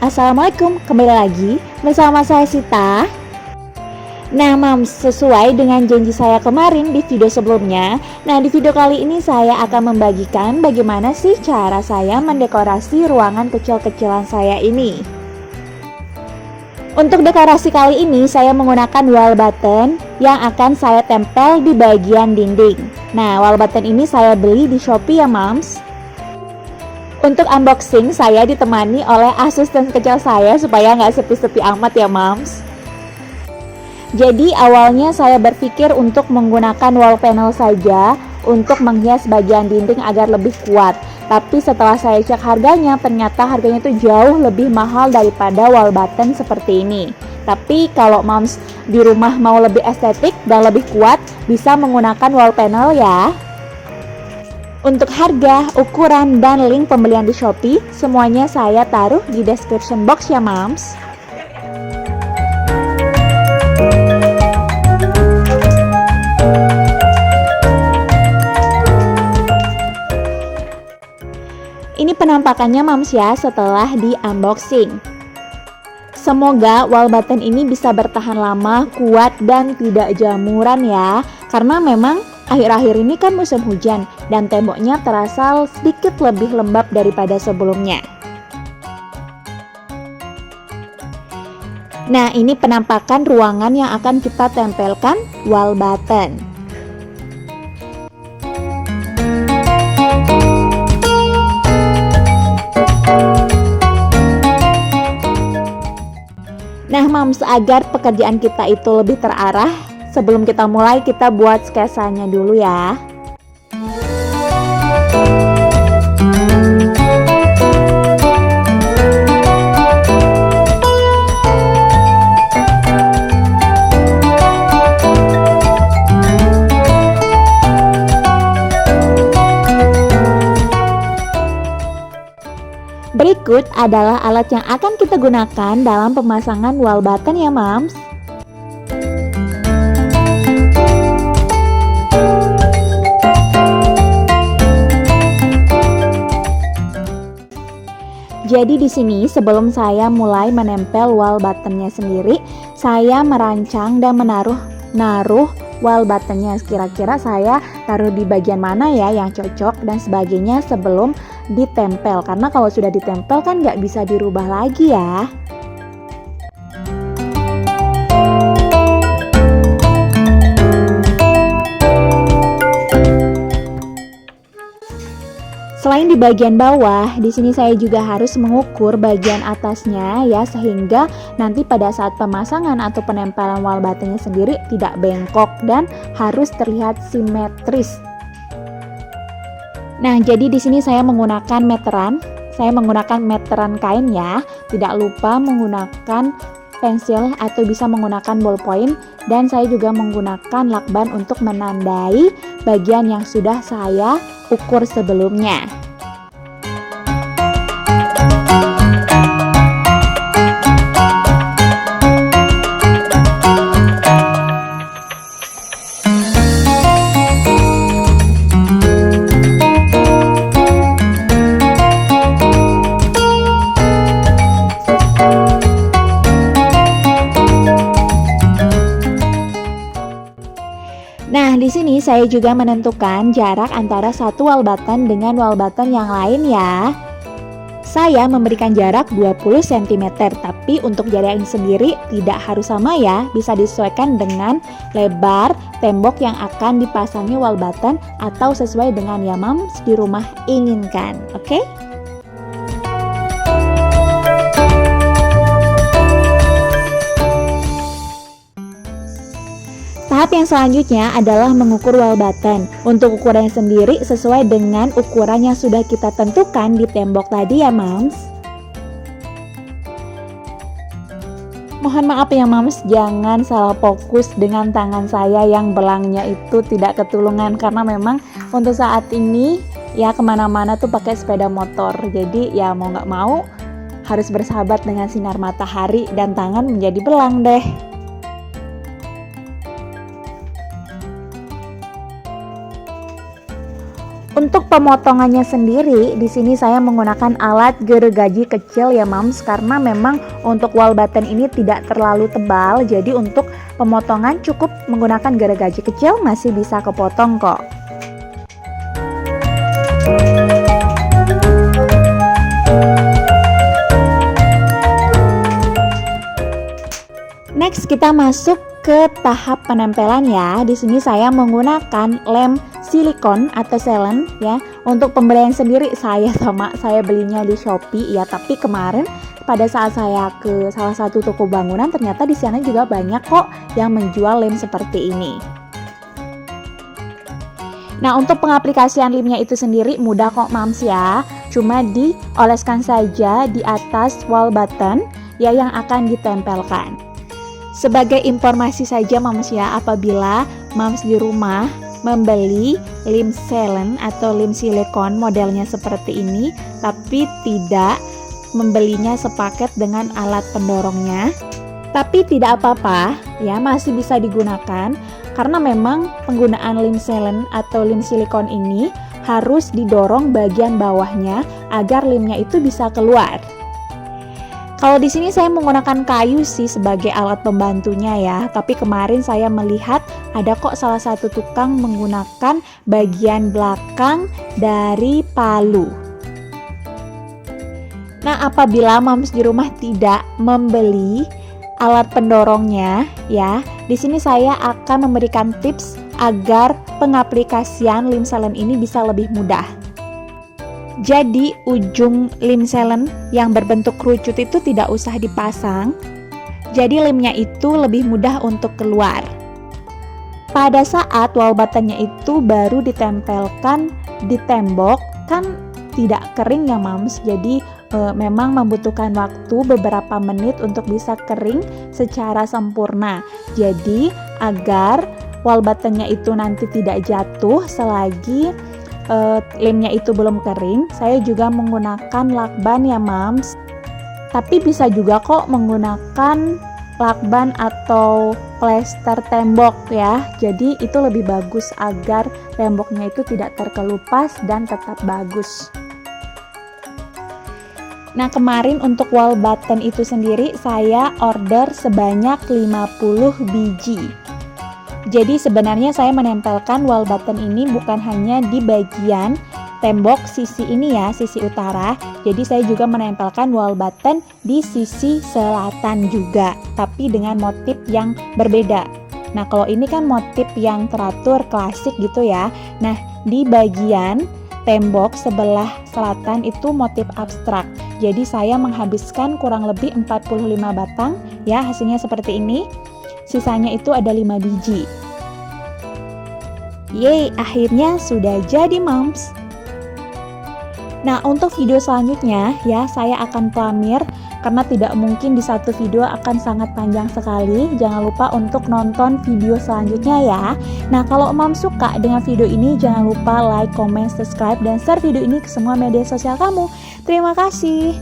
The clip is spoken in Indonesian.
Assalamualaikum, kembali lagi bersama saya Sita. Nah Mams, sesuai dengan janji saya kemarin di video sebelumnya, nah di video kali ini saya akan membagikan bagaimana sih cara saya mendekorasi ruangan kecil-kecilan saya ini. Untuk dekorasi kali ini saya menggunakan wall button yang akan saya tempel di bagian dinding. Nah wall button ini saya beli di Shopee ya Mams. Untuk unboxing saya ditemani oleh asisten kecil saya supaya nggak sepi-sepi amat ya Mams. Jadi awalnya saya berpikir untuk menggunakan wall panel saja untuk menghias bagian dinding agar lebih kuat. Tapi setelah saya cek harganya, ternyata harganya itu jauh lebih mahal daripada wall button seperti ini. Tapi kalau Mams di rumah mau lebih estetik dan lebih kuat, bisa menggunakan wall panel ya. Untuk harga, ukuran, dan link pembelian di Shopee, semuanya saya taruh di description box ya Mams. Ini penampakannya Mams ya setelah di unboxing. Semoga wall button ini bisa bertahan lama, kuat, dan tidak jamuran ya. Karena memang akhir-akhir ini kan musim hujan dan temboknya terasa sedikit lebih lembab daripada sebelumnya. Nah, ini penampakan ruangan yang akan kita tempelkan wall button. Nah Mams, agar pekerjaan kita itu lebih terarah, sebelum kita mulai kita buat sketsanya dulu ya. Berikut adalah alat yang akan kita gunakan dalam pemasangan wall button ya Mams. Jadi di sini sebelum saya mulai menempel wall buttonnya sendiri, saya merancang dan menaruh wall buttonnya. Kira-kira saya taruh di bagian mana ya yang cocok dan sebagainya sebelum ditempel. Karena kalau sudah ditempel kan nggak bisa dirubah lagi ya. Selain di bagian bawah, di sini saya juga harus mengukur bagian atasnya ya, sehingga nanti pada saat pemasangan atau penempelan wall buttonnya sendiri tidak bengkok dan harus terlihat simetris. Nah, jadi di sini saya menggunakan meteran. Saya menggunakan meteran kain ya. Tidak lupa menggunakan pensil atau bisa menggunakan ballpoint, dan saya juga menggunakan lakban untuk menandai bagian yang sudah saya ukur sebelumnya. Nah, di sini saya juga menentukan jarak antara satu wall button dengan wall button yang lain ya. Saya memberikan jarak 20 cm, tapi untuk jarak ini sendiri tidak harus sama ya. Bisa disesuaikan dengan lebar tembok yang akan dipasangi wall button atau sesuai dengan yang Mams di rumah inginkan, oke? Tahap yang selanjutnya adalah mengukur wall button. Untuk ukurannya sendiri sesuai dengan ukuran yang sudah kita tentukan di tembok tadi ya Mams. Mohon maaf ya Mams, jangan salah fokus dengan tangan saya yang belangnya itu tidak ketulungan. Karena memang untuk saat ini ya kemana-mana tuh pakai sepeda motor. Jadi ya mau nggak mau harus bersahabat dengan sinar matahari dan tangan menjadi belang deh. Untuk pemotongannya sendiri, di sini saya menggunakan alat gergaji kecil ya Moms, karena memang untuk wall button ini tidak terlalu tebal, jadi untuk pemotongan cukup menggunakan gergaji kecil masih bisa kepotong kok. Next kita masuk ke tahap penempelan ya. Di sini saya menggunakan lem silikon atau sealant ya. Untuk pembelian sendiri saya belinya di Shopee ya, tapi kemarin pada saat saya ke salah satu toko bangunan ternyata di sana juga banyak kok yang menjual lem seperti ini. Nah, untuk pengaplikasian lemnya itu sendiri mudah kok Moms ya. Cuma dioleskan saja di atas wall button ya yang akan ditempelkan. Sebagai informasi saja Moms ya, apabila Moms di rumah membeli lem sealant atau lem silikon modelnya seperti ini, tapi tidak membelinya sepaket dengan alat pendorongnya, tapi tidak apa-apa ya, masih bisa digunakan karena memang penggunaan lem sealant atau lem silikon ini harus didorong bagian bawahnya agar lemnya itu bisa keluar. Kalau di sini saya menggunakan kayu sih sebagai alat pembantunya ya, tapi kemarin saya melihat ada kok salah satu tukang menggunakan bagian belakang dari palu. Nah, apabila Moms di rumah tidak membeli alat pendorongnya ya, di sini saya akan memberikan tips agar pengaplikasian lem sealant ini bisa lebih mudah. Jadi ujung lem sealant yang berbentuk kerucut itu tidak usah dipasang, jadi lemnya itu lebih mudah untuk keluar. Pada saat wall buttonnya itu baru ditempelkan di tembok, kan tidak kering ya Moms, jadi memang membutuhkan waktu beberapa menit untuk bisa kering secara sempurna. Jadi agar wall buttonnya itu nanti tidak jatuh selagi lemnya itu belum kering, saya juga menggunakan lakban ya Moms. Tapi bisa juga kok menggunakan lakban atau plester tembok ya. Jadi itu lebih bagus agar temboknya itu tidak terkelupas dan tetap bagus. Nah, kemarin untuk wall button itu sendiri saya order sebanyak 50 biji. Jadi sebenarnya saya menempelkan wall button ini bukan hanya di bagian tembok sisi ini ya, sisi utara. Jadi saya juga menempelkan wall button di sisi selatan juga, tapi dengan motif yang berbeda. Nah, kalau ini kan motif yang teratur klasik gitu ya. Nah, di bagian tembok sebelah selatan itu motif abstrak. Jadi saya menghabiskan kurang lebih 45 batang ya, hasilnya seperti ini. Sisanya itu ada 5 biji. Yeay, akhirnya sudah jadi Moms. Nah, untuk video selanjutnya ya, saya akan pamir karena tidak mungkin di satu video akan sangat panjang sekali. Jangan lupa untuk nonton video selanjutnya ya. Nah, kalau Moms suka dengan video ini, jangan lupa like, comment, subscribe, dan share video ini ke semua media sosial kamu. Terima kasih.